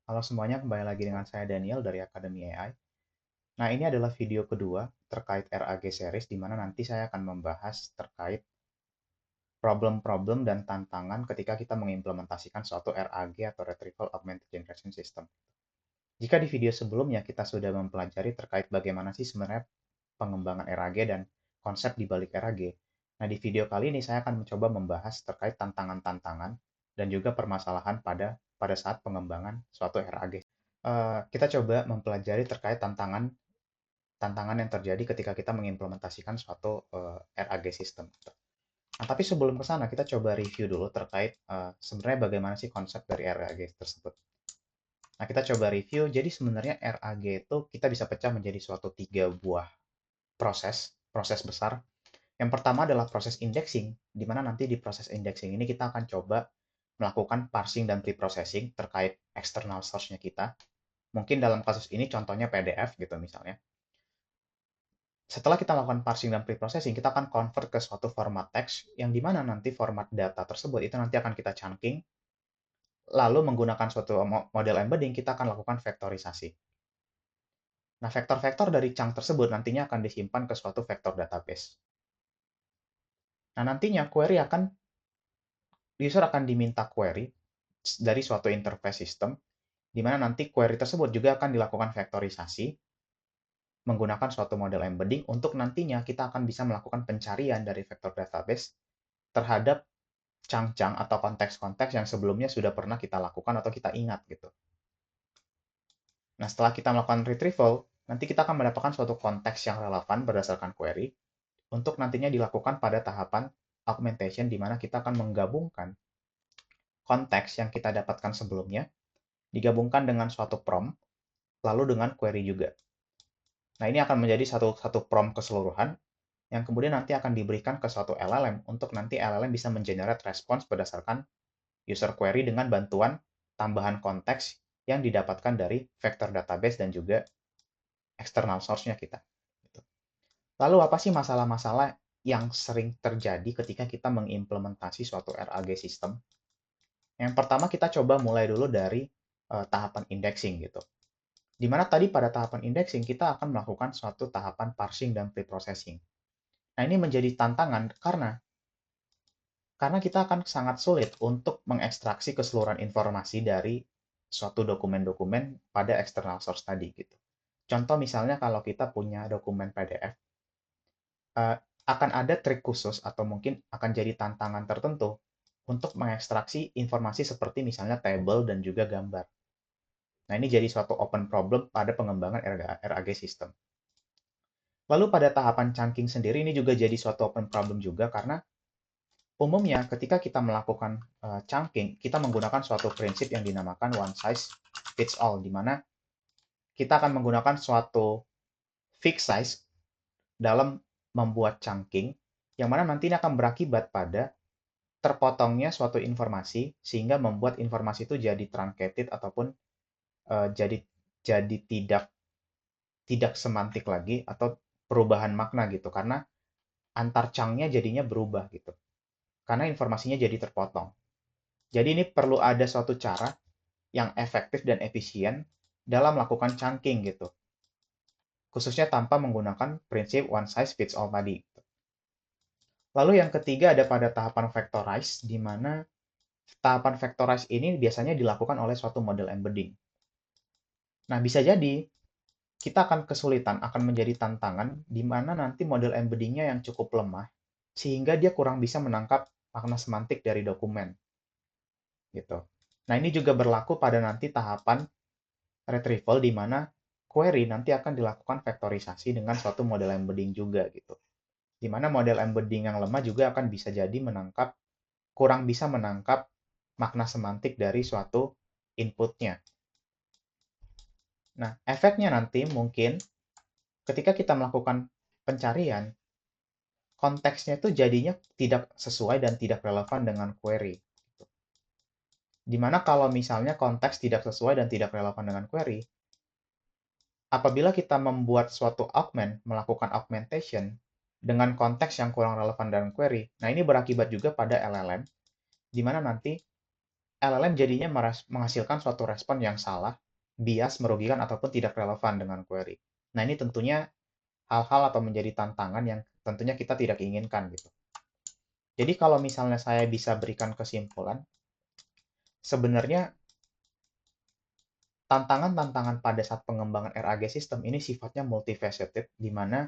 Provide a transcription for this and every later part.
Halo semuanya, kembali lagi dengan saya Daniel dari Akademi AI. Nah, ini adalah video kedua terkait RAG series, di mana nanti saya akan membahas terkait problem-problem dan tantangan ketika kita mengimplementasikan suatu RAG atau Retrieval Augmented Generation System. Jika di video sebelumnya kita sudah mempelajari terkait bagaimana sih sebenarnya pengembangan RAG dan konsep di balik RAG. Nah, di video kali ini saya akan mencoba membahas terkait tantangan-tantangan dan juga permasalahan pada saat pengembangan suatu RAG. Kita coba mempelajari terkait tantangan tantangan yang terjadi ketika kita mengimplementasikan suatu RAG system. Nah, tapi sebelum ke sana, kita coba review dulu terkait sebenarnya bagaimana sih konsep dari RAG tersebut. Nah, kita coba review. Jadi sebenarnya RAG itu kita bisa pecah menjadi suatu 3 buah proses besar. Yang pertama adalah proses indexing, di mana nanti di proses indexing ini kita akan coba melakukan parsing dan preprocessing terkait external source-nya kita. Mungkin dalam kasus ini contohnya PDF gitu misalnya. Setelah kita melakukan parsing dan preprocessing, kita akan convert ke suatu format teks yang dimana nanti format data tersebut itu nanti akan kita chunking, lalu menggunakan suatu model embedding kita akan lakukan vektorisasi. Nah, vektor-vektor dari chunk tersebut nantinya akan disimpan ke suatu vektor database. Nah, nantinya user akan diminta query dari suatu interface system, di mana nanti query tersebut juga akan dilakukan vektorisasi menggunakan suatu model embedding untuk nantinya kita akan bisa melakukan pencarian dari vektor database terhadap chunk-chunk atau konteks-konteks yang sebelumnya sudah pernah kita lakukan atau kita ingat gitu. Nah, setelah kita melakukan retrieval, nanti kita akan mendapatkan suatu konteks yang relevan berdasarkan query untuk nantinya dilakukan pada tahapan augmentation di mana kita akan menggabungkan konteks yang kita dapatkan sebelumnya digabungkan dengan suatu prompt lalu dengan query juga. Nah, ini akan menjadi satu prompt keseluruhan yang kemudian nanti akan diberikan ke suatu LLM untuk nanti LLM bisa mengenerate respons berdasarkan user query dengan bantuan tambahan konteks yang didapatkan dari vector database dan juga external source-nya kita. Gitu. Lalu apa sih masalah-masalah yang sering terjadi ketika kita mengimplementasi suatu RAG system? Yang pertama kita coba mulai dulu dari tahapan indexing gitu. Di mana tadi pada tahapan indexing kita akan melakukan suatu tahapan parsing dan preprocessing. Nah, ini menjadi tantangan karena kita akan sangat sulit untuk mengekstraksi keseluruhan informasi dari suatu dokumen-dokumen pada external source tadi gitu. Contoh misalnya kalau kita punya dokumen PDF, akan ada trik khusus atau mungkin akan jadi tantangan tertentu untuk mengekstraksi informasi seperti misalnya table dan juga gambar. Nah, ini jadi suatu open problem pada pengembangan RAG system. Lalu pada tahapan chunking sendiri ini juga jadi suatu open problem juga karena umumnya ketika kita melakukan chunking, kita menggunakan suatu prinsip yang dinamakan one size fits all, di mana kita akan menggunakan suatu fixed size dalam membuat chunking, yang mana nantinya akan berakibat pada terpotongnya suatu informasi sehingga membuat informasi itu jadi truncated ataupun jadi tidak semantik lagi atau perubahan makna gitu karena antar chunk-nya jadinya berubah gitu. Karena informasinya jadi terpotong. Jadi ini perlu ada suatu cara yang efektif dan efisien dalam melakukan chunking gitu. Khususnya tanpa menggunakan prinsip one size fits all tadi. Lalu yang ketiga ada pada tahapan vectorize, di mana tahapan vectorize ini biasanya dilakukan oleh suatu model embedding. Nah, bisa jadi kita akan kesulitan, akan menjadi tantangan di mana nanti model embeddingnya yang cukup lemah, sehingga dia kurang bisa menangkap makna semantik dari dokumen. Gitu. Nah, ini juga berlaku pada nanti tahapan retrieval di mana query nanti akan dilakukan vektorisasi dengan suatu model embedding juga gitu. Di mana model embedding yang lemah juga akan bisa jadi kurang bisa menangkap makna semantik dari suatu inputnya. Nah, efeknya nanti mungkin ketika kita melakukan pencarian, konteksnya itu jadinya tidak sesuai dan tidak relevan dengan query. Dimana kalau misalnya konteks tidak sesuai dan tidak relevan dengan query, apabila kita membuat suatu melakukan augmentation dengan konteks yang kurang relevan dengan query, nah ini berakibat juga pada LLM, di mana nanti LLM jadinya menghasilkan suatu respon yang salah, bias, merugikan, ataupun tidak relevan dengan query. Nah, ini tentunya hal-hal atau menjadi tantangan yang tentunya kita tidak inginkan gitu. Jadi kalau misalnya saya bisa berikan kesimpulan, sebenarnya tantangan-tantangan pada saat pengembangan RAG sistem ini sifatnya multifaceted, di mana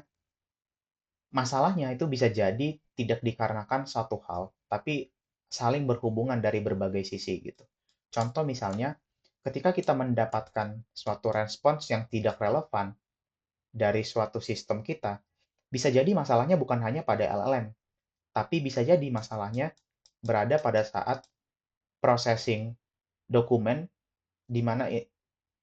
masalahnya itu bisa jadi tidak dikarenakan satu hal, tapi saling berhubungan dari berbagai sisi gitu. Contoh misalnya, ketika kita mendapatkan suatu respons yang tidak relevan dari suatu sistem kita, bisa jadi masalahnya bukan hanya pada LLM, tapi bisa jadi masalahnya berada pada saat processing dokumen di mana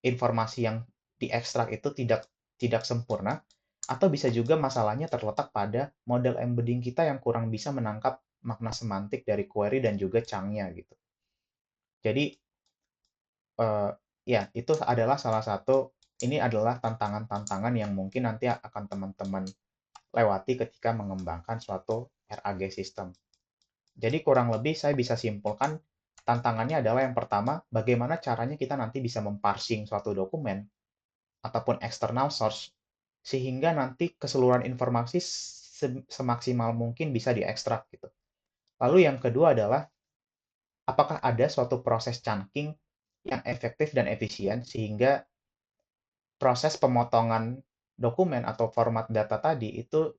informasi yang diekstrak itu tidak tidak sempurna, atau bisa juga masalahnya terletak pada model embedding kita yang kurang bisa menangkap makna semantik dari query dan juga chunk-nya gitu. Jadi eh, ya itu adalah salah satu, ini adalah tantangan-tantangan yang mungkin nanti akan teman-teman lewati ketika mengembangkan suatu RAG system. Jadi kurang lebih saya bisa simpulkan tantangannya adalah yang pertama, bagaimana caranya kita nanti bisa memparsing suatu dokumen ataupun external source sehingga nanti keseluruhan informasi semaksimal mungkin bisa diekstrak gitu. Lalu yang kedua adalah apakah ada suatu proses chunking yang efektif dan efisien sehingga proses pemotongan dokumen atau format data tadi itu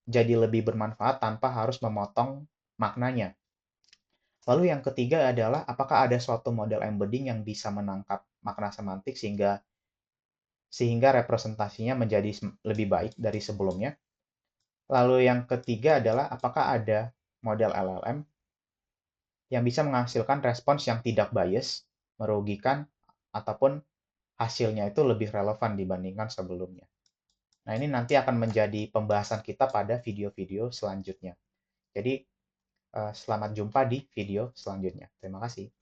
jadi lebih bermanfaat tanpa harus memotong maknanya. Lalu yang ketiga adalah apakah ada suatu model embedding yang bisa menangkap makna semantik sehingga representasinya menjadi lebih baik dari sebelumnya. Lalu yang ketiga adalah apakah ada model LLM yang bisa menghasilkan respons yang tidak bias, merugikan, ataupun hasilnya itu lebih relevan dibandingkan sebelumnya. Nah, ini nanti akan menjadi pembahasan kita pada video-video selanjutnya. Jadi, selamat jumpa di video selanjutnya. Terima kasih.